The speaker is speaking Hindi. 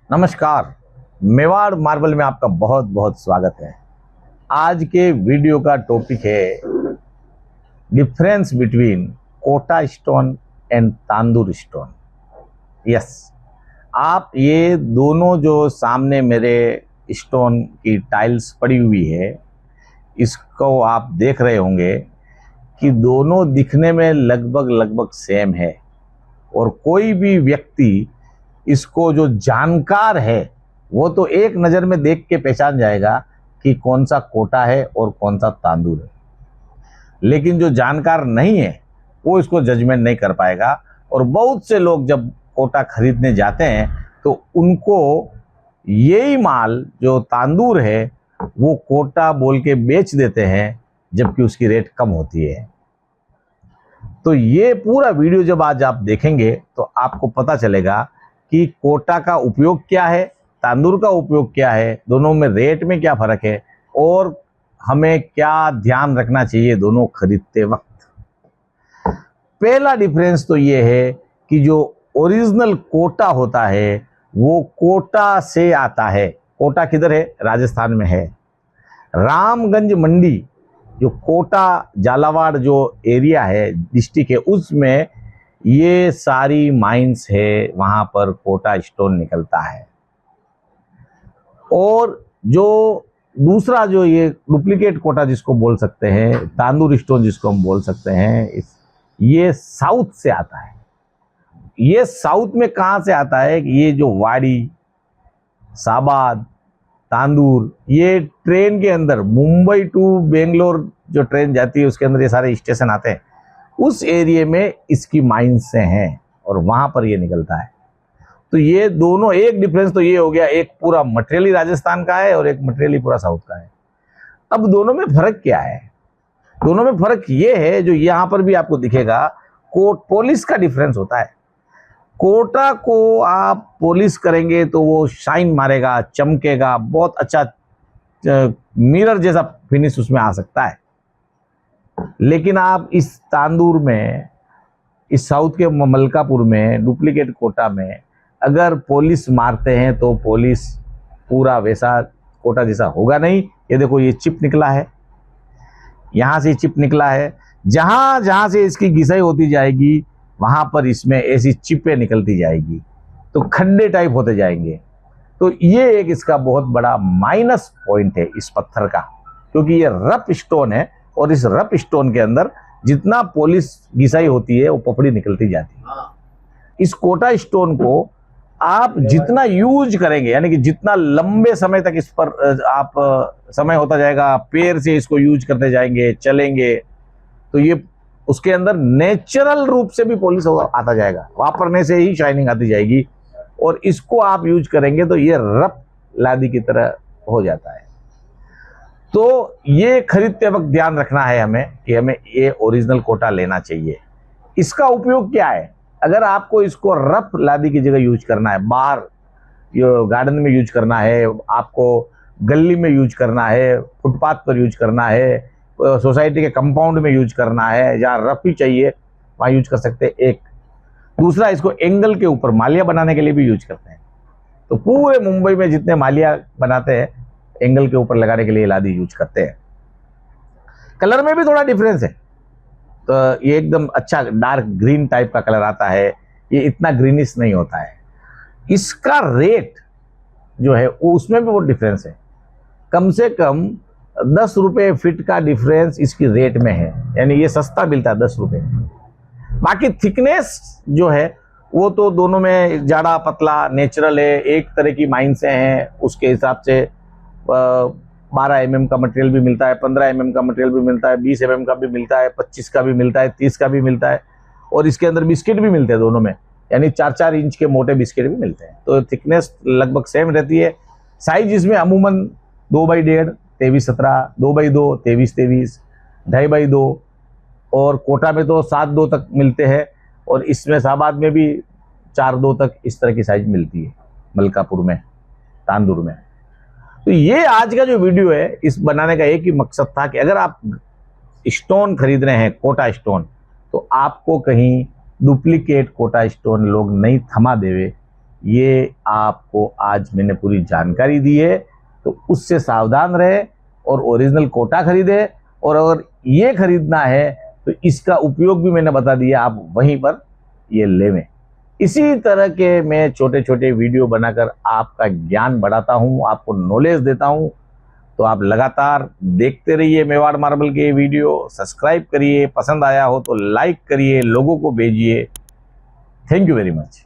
नमस्कार। मेवाड़ मार्बल में आपका बहुत बहुत स्वागत है। आज के वीडियो का टॉपिक है difference between Kota stone and Tandur stone. Yes, आप ये दोनों जो सामने मेरे स्टोन की टाइल्स पड़ी हुई है, इसको आप देख रहे होंगे कि दोनों दिखने में लगभग सेम है और कोई भी व्यक्ति इसको जो जानकार है वो तो एक नज़र में देख के पहचान जाएगा कि कौन सा कोटा है और कौन सा तांदूर है। लेकिन जो जानकार नहीं है वो इसको जजमेंट नहीं कर पाएगा। और बहुत से लोग जब कोटा खरीदने जाते हैं तो उनको यही माल जो तांदूर है वो कोटा बोल के बेच देते हैं, जबकि उसकी रेट कम होती है। तो ये पूरा वीडियो जब आज आप देखेंगे तो आपको पता चलेगा कि कोटा का उपयोग क्या है, तांदूर का उपयोग क्या है, दोनों में रेट में क्या फर्क है और हमें क्या ध्यान रखना चाहिए दोनों खरीदते वक्त। पहला डिफरेंस तो ये है कि जो ओरिजिनल कोटा होता है वो कोटा से आता है। कोटा किधर है? राजस्थान में है। रामगंज मंडी जो कोटा झालावाड़ जो एरिया है, डिस्ट्रिक्ट है, उसमें ये सारी माइंस है, वहां पर कोटा स्टोन निकलता है। और जो दूसरा जो ये डुप्लीकेट कोटा जिसको बोल सकते हैं, तांदूर स्टोन जिसको हम बोल सकते हैं, ये साउथ से आता है। ये साउथ में कहाँ से आता है? ये जो वाड़ी, साबाद, तांदूर, ये ट्रेन के अंदर मुंबई टू बेंगलोर जो ट्रेन जाती है उसके अंदर ये सारे स्टेशन आते हैं, उस एरिया में इसकी माइंस से हैं और वहां पर ये निकलता है। तो ये दोनों, एक डिफरेंस तो ये हो गया, एक पूरा मटेरियली राजस्थान का है और एक मटेरियली पूरा साउथ का है। अब दोनों में फर्क क्या है? दोनों में फर्क ये है, जो यहां पर भी आपको दिखेगा, कोट पॉलिश का डिफरेंस होता है। कोटा को आप पॉलिश करेंगे तो वो शाइन मारेगा, चमकेगा, बहुत अच्छा मिरर जैसा फिनिश उसमें आ सकता है। लेकिन आप इस तांदूर में, इस साउथ के मलकापुर में, डुप्लीकेट कोटा में अगर पॉलिश मारते हैं तो पॉलिश पूरा वैसा कोटा जैसा होगा नहीं। ये देखो, ये चिप निकला है, यहाँ से चिप निकला है, जहाँ जहाँ से इसकी घिसाई होती जाएगी वहाँ पर इसमें ऐसी चिपें निकलती जाएगी, तो खड्डे टाइप होते जाएंगे। तो ये एक इसका बहुत बड़ा माइनस पॉइंट है इस पत्थर का, क्योंकि ये रफ स्टोन है और इस रफ स्टोन के अंदर जितना पॉलिश घिसाई होती है वो पपड़ी निकलती जाती है। इस कोटा स्टोन को आप जितना यूज करेंगे, यानी कि जितना लंबे समय तक इस पर आप समय होता जाएगा, पैर से इसको यूज करते जाएंगे, चलेंगे, तो ये उसके अंदर नेचुरल रूप से भी पॉलिश आता जाएगा, वापरने से ही शाइनिंग आती जाएगी। और इसको आप यूज करेंगे तो ये रफ लादी की तरह हो जाता है। तो ये खरीदते वक्त ध्यान रखना है हमें कि हमें ये ओरिजिनल कोटा लेना चाहिए। इसका उपयोग क्या है? अगर आपको इसको रफ लादी की जगह यूज करना है, बाहर गार्डन में यूज करना है, आपको गली में यूज करना है, फुटपाथ पर यूज करना है, सोसाइटी के कंपाउंड में यूज करना है, जहाँ रफ ही चाहिए वहाँ यूज कर सकते हैं। एक दूसरा, इसको एंगल के ऊपर मालिया बनाने के लिए भी यूज करते हैं। तो पूरे मुंबई में जितने मालिया बनाते हैं, एंगल के ऊपर लगाने के लिए लादी यूज करते हैं। कलर में भी थोड़ा डिफरेंस है। तो ये एकदम अच्छा डार्क ग्रीन टाइप का कलर आता है, ये इतना ग्रीनिश नहीं होता है। इसका रेट जो है वो, उसमें भी वो डिफरेंस है। कम से कम 10 रुपये फीट का डिफरेंस इसकी रेट में है, यानी ये सस्ता मिलता है 10 रुपये। बाकी थिकनेस जो है वो तो दोनों में जाड़ा पतला नेचुरल है, एक तरह की माइंसें हैं, उसके हिसाब से 12 mm का मटेरियल भी मिलता है, 15 mm का मटेरियल भी मिलता है, 20 mm का भी मिलता है, 25 का भी मिलता है, 30 का भी मिलता है, और इसके अंदर बिस्किट भी मिलते हैं दोनों में, यानी 4-4 इंच के मोटे बिस्किट भी मिलते हैं। तो थिकनेस लगभग सेम रहती है। साइज इसमें अमूमन 2x1.5 23-17, 2x2 23-23, 2.5x2, और कोटा में तो 7-2 तक मिलते हैं, और इसमें साबाद में भी 4-2 तक इस तरह की साइज मिलती है, मलकापुर में, तांदूर में। तो ये आज का जो वीडियो है, इस बनाने का एक ही मकसद था कि अगर आप स्टोन खरीद रहे हैं, कोटा स्टोन, तो आपको कहीं डुप्लीकेट कोटा स्टोन लोग नहीं थमा देवे, ये आपको आज मैंने पूरी जानकारी दी है, तो उससे सावधान रहे और ओरिजिनल कोटा खरीदे। और अगर ये खरीदना है तो इसका उपयोग भी मैंने बता दिया, आप वहीं पर ये लेवें। इसी तरह के मैं छोटे छोटे वीडियो बनाकर आपका ज्ञान बढ़ाता हूँ, आपको नॉलेज देता हूँ। तो आप लगातार देखते रहिए मेवाड़ मार्बल के वीडियो, सब्सक्राइब करिए, पसंद आया हो तो लाइक करिए, लोगों को भेजिए। Thank you very much.